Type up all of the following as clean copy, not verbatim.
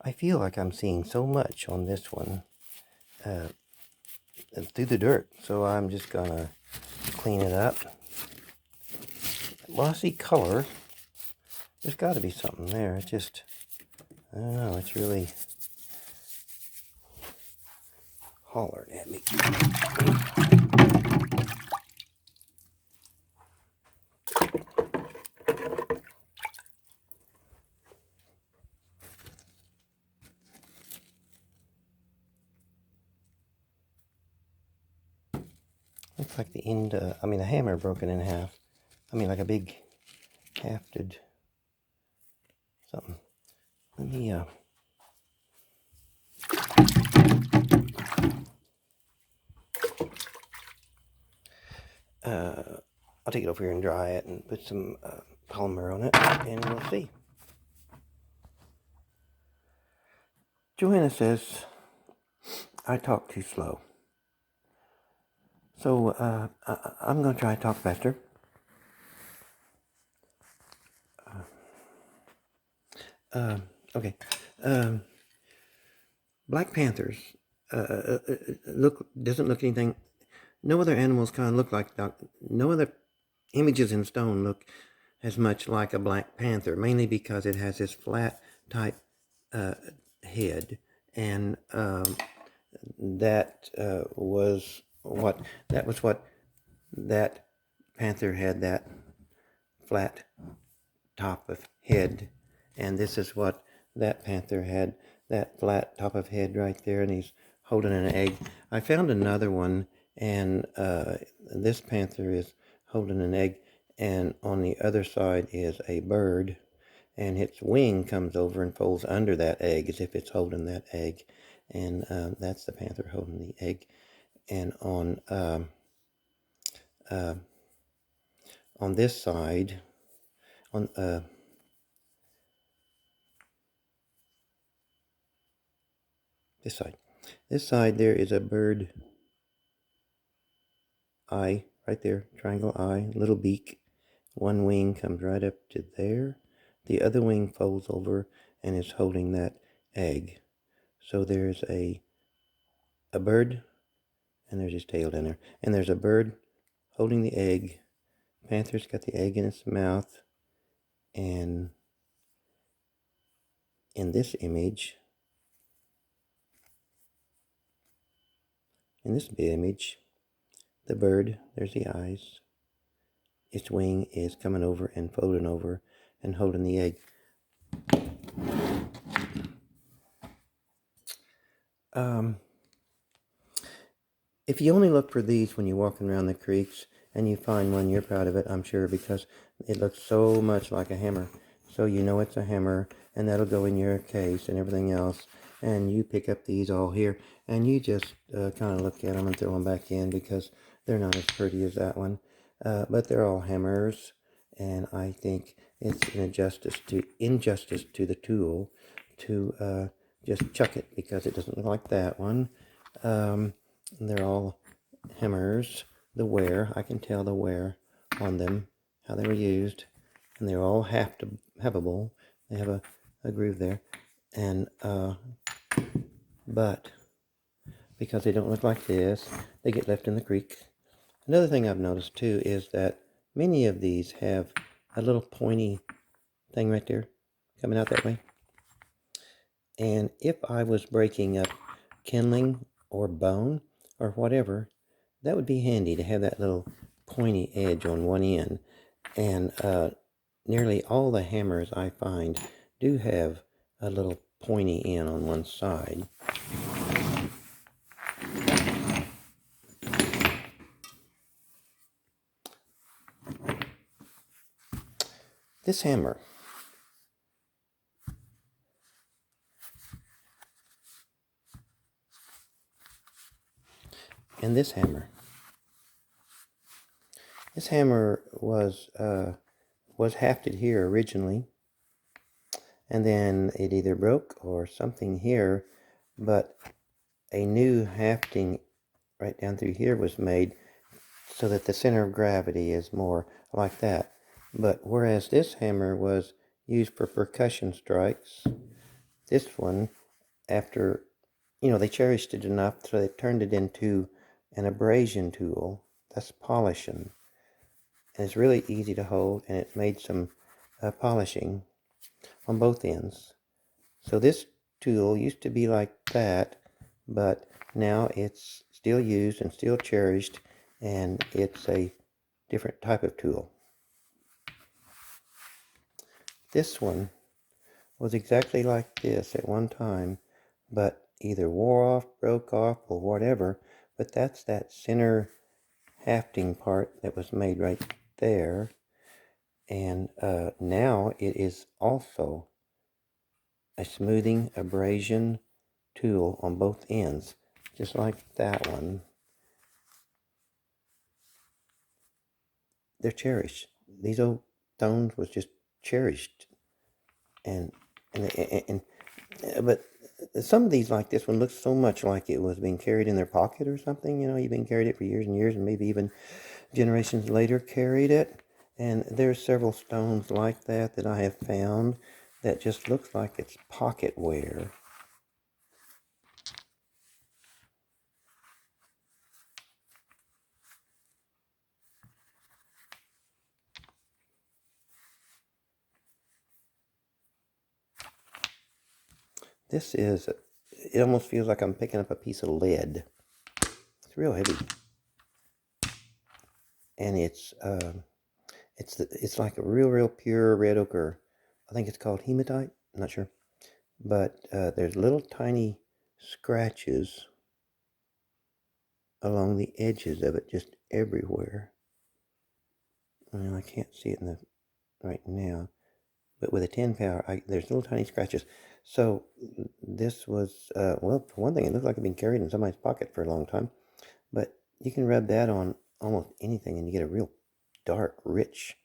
I feel like I'm seeing so much on this one through the dirt, so I'm just gonna clean it up. Well, I see color. There's got to be something there. It's just, I don't know, it's really hollered at me. Looks like the end, the hammer broken in half. Like a big hafted something. Let me, I'll take it over here and dry it and put some polymer on it, and we'll see. Joanna says, I talk too slow. So, I'm going to try to talk faster. Okay. Black panthers doesn't look anything. No other animals kind of look like no other images in stone look as much like a black panther, mainly because it has this flat type head, and that was what that panther had, that flat top of head, and this is what that panther had, that flat top of head right there, and he's holding an egg. I found another one, and this panther is holding an egg, and on the other side is a bird, and its wing comes over and folds under that egg as if it's holding that egg, and that's the panther holding the egg. And on this side, on this side there is a bird eye right there, triangle eye, little beak. One wing comes right up to there. The other wing folds over and is holding that egg. So there's a bird, and there's his tail down there. And there's a bird holding the egg. Panther's got the egg in its mouth. And in this image, the bird, there's the eyes. Its wing is coming over and folding over and holding the egg. If you only look for these when you're walking around the creeks and you find one, you're proud of it, I'm sure, because it looks so much like a hammer. So you know it's a hammer, and that'll go in your case and everything else. And you pick up these all here, and you just kind of look at them and throw them back in because they're not as pretty as that one. But they're all hammers, and I think it's an injustice to the tool to just chuck it because it doesn't look like that one. They're all hammers. The wear, I can tell the wear on them, how they were used, and they're all halfable. They have a groove there, and but because they don't look like this, they get left in the creek. Another thing I've noticed too is that many of these have a little pointy thing right there coming out that way. And if I was breaking up kindling or bone or whatever, that would be handy to have that little pointy edge on one end. And nearly all the hammers I find do have a little pointy end on one side. This hammer and this hammer. This hammer was hafted here originally, and then it either broke or something here, but a new hafting right down through here was made so that the center of gravity is more like that. But whereas this hammer was used for percussion strikes, This one, after, they cherished it enough, so they turned it into an abrasion tool. That's polishing. And it's really easy to hold, and it's made some polishing on both ends. So this tool used to be like that, but now it's still used and still cherished, and it's a different type of tool. This one was exactly like this at one time, but either wore off, broke off, or whatever. But that's that center hafting part that was made right there. And now it is also a smoothing abrasion tool on both ends, just like that one. They're cherished. These old stones was just cherished, and but some of these, like this one, looks so much like it was being carried in their pocket or something. You've been carried it for years and years, and maybe even generations later carried it. And there's several stones like that I have found that just looks like it's pocket wear. This is, it almost feels like I'm picking up a piece of lead. It's real heavy. And it's like a real pure red ochre. I think it's called hematite. I'm not sure. But there's little tiny scratches along the edges of it, just everywhere. I can't see it right now, but with a 10 power, there's little tiny scratches. So this was, well, for one thing, it looks like it's been carried in somebody's pocket for a long time. But you can rub that on almost anything, and you get a real dark, rich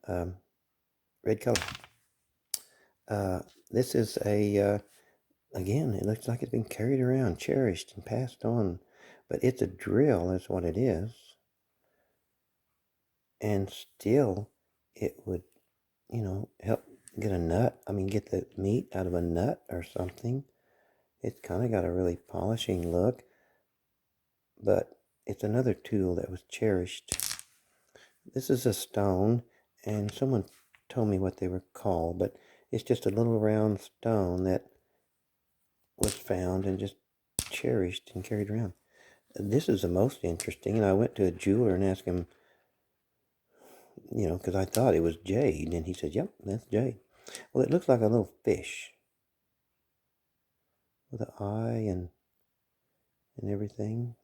red color. This is again, it looks like it's been carried around, cherished, and passed on. But it's a drill, that's what it is. And still, it would, help get a nut. Get the meat out of a nut or something. It's kind of got a really polishing look. But it's another tool that was cherished. This is a stone, and someone told me what they were called, but it's just a little round stone that was found and just cherished and carried around. This is the most interesting, and I went to a jeweler and asked him, because I thought it was jade, and he said, yep, that's jade. Well, it looks like a little fish with an eye and everything.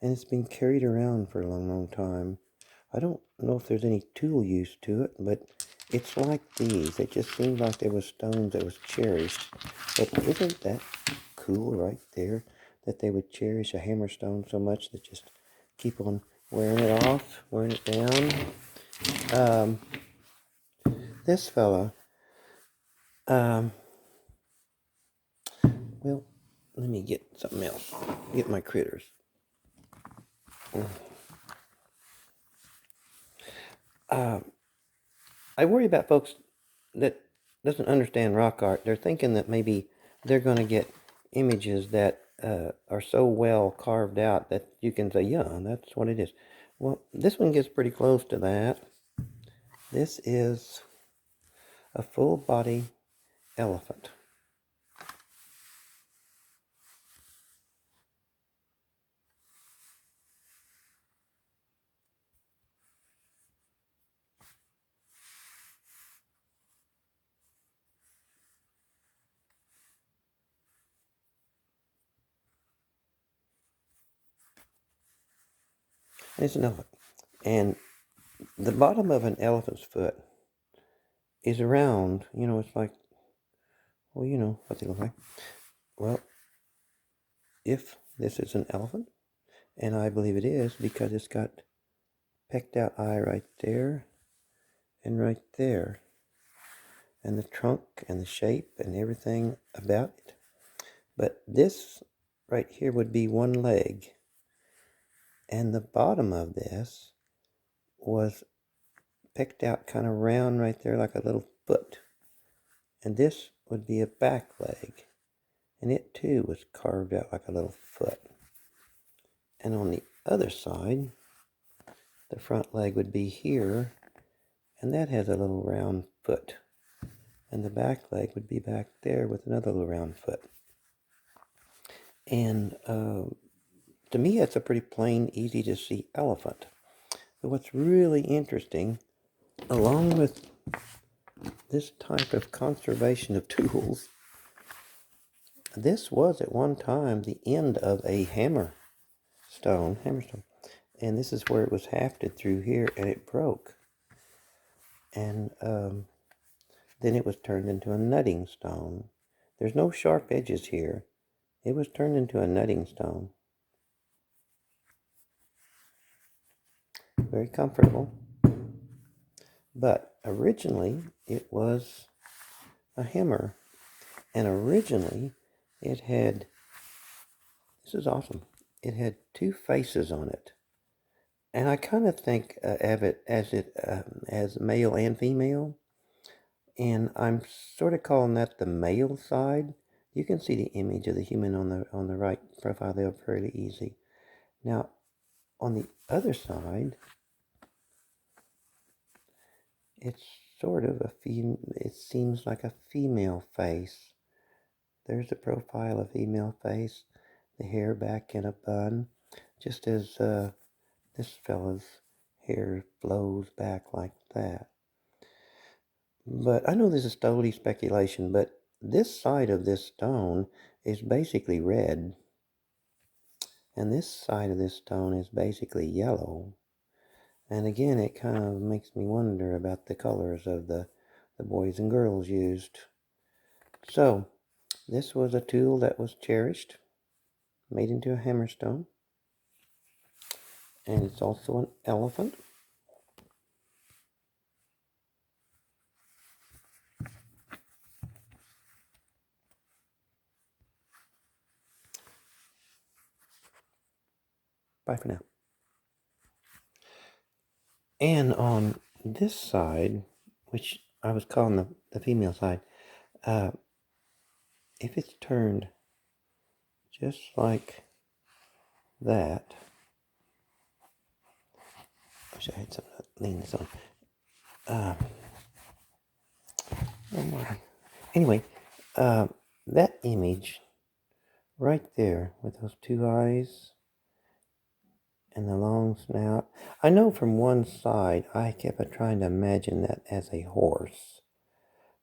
And it's been carried around for a long time. I don't know if there's any tool use to it, but it's like these. It just seemed like there was stones that was cherished. But isn't that cool right there, that they would cherish a hammerstone so much that just keep on wearing it off, wearing it down? This fella, well, let me get something else. Get my critters. I worry about folks that doesn't understand rock art. They're thinking that maybe they're going to get images that are so well carved out that you can say, yeah, that's what it is. Well, this one gets pretty close to that. This is a full body elephant. And it's an elephant. And the bottom of an elephant's foot is round. It's like, well, what they look like. Well, if this is an elephant, and I believe it is because it's got pecked out eye right there and right there, and the trunk and the shape and everything about it. But this right here would be one leg, and the bottom of this was picked out kind of round right there like a little foot. And this would be a back leg. And it too was carved out like a little foot. And on the other side, the front leg would be here, and that has a little round foot. And the back leg would be back there with another little round foot. And to me, it's a pretty plain, easy to see elephant. But what's really interesting, along with this type of conservation of tools, this was at one time the end of a hammerstone. And this is where it was hafted through here, and it broke. And then it was turned into a nutting stone. There's no sharp edges here. It was turned into a nutting stone. Very comfortable. But originally it was a hammer. And originally it had, this is awesome, it had two faces on it. And I kind of think of it as male and female. And I'm sort of calling that the male side. You can see the image of the human on the right profile there fairly easy. Now, on the other side, it's sort of it seems like a female face. There's a profile of female face, the hair back in a bun, just as this fella's hair flows back like that. But I know this is totally speculation, but this side of this stone is basically red, and this side of this stone is basically yellow. And again, it kind of makes me wonder about the colors of the boys and girls used. So, this was a tool that was cherished, made into a hammerstone. And it's also an elephant. Bye for now. And on this side, which I was calling the female side, if it's turned just like that, I wish I had something to lean this on. Oh my. Anyway, that image right there with those two eyes and the long snout. I know from one side I kept trying to imagine that as a horse,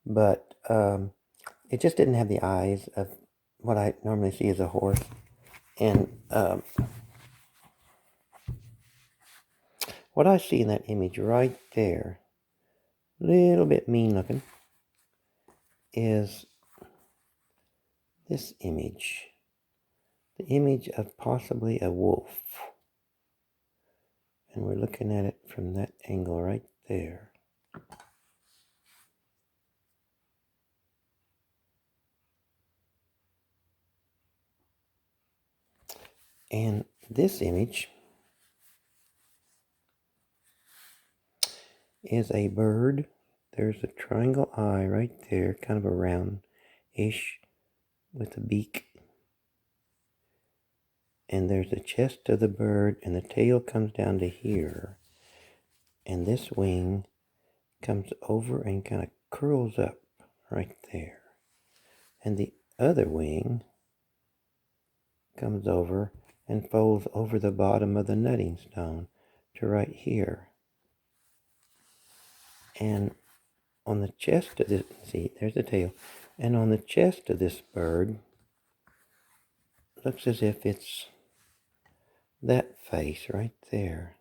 but it just didn't have the eyes of what I normally see as a horse. And what I see in that image right there, a little bit mean looking, is this image. The image of possibly a wolf. And we're looking at it from that angle right there. And this image is a bird. There's a triangle eye right there, kind of a round-ish with a beak. And there's the chest of the bird, and the tail comes down to here. And this wing comes over and kind of curls up right there. And the other wing comes over and folds over the bottom of the nutting stone to right here. And on the chest of this, see, there's the tail. And on the chest of this bird, looks as if it's that face right there.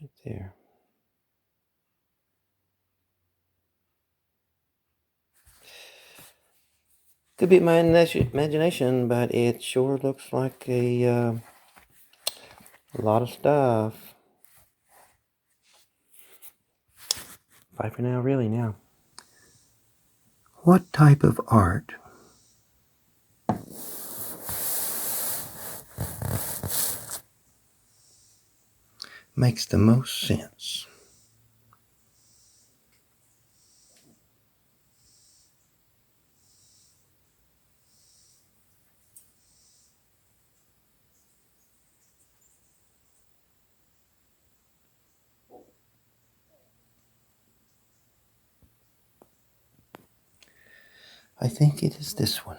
Right there. Could be my imagination, but it sure looks like a lot of stuff. Bye for now, really now. What type of art makes the most sense. I think it is this one.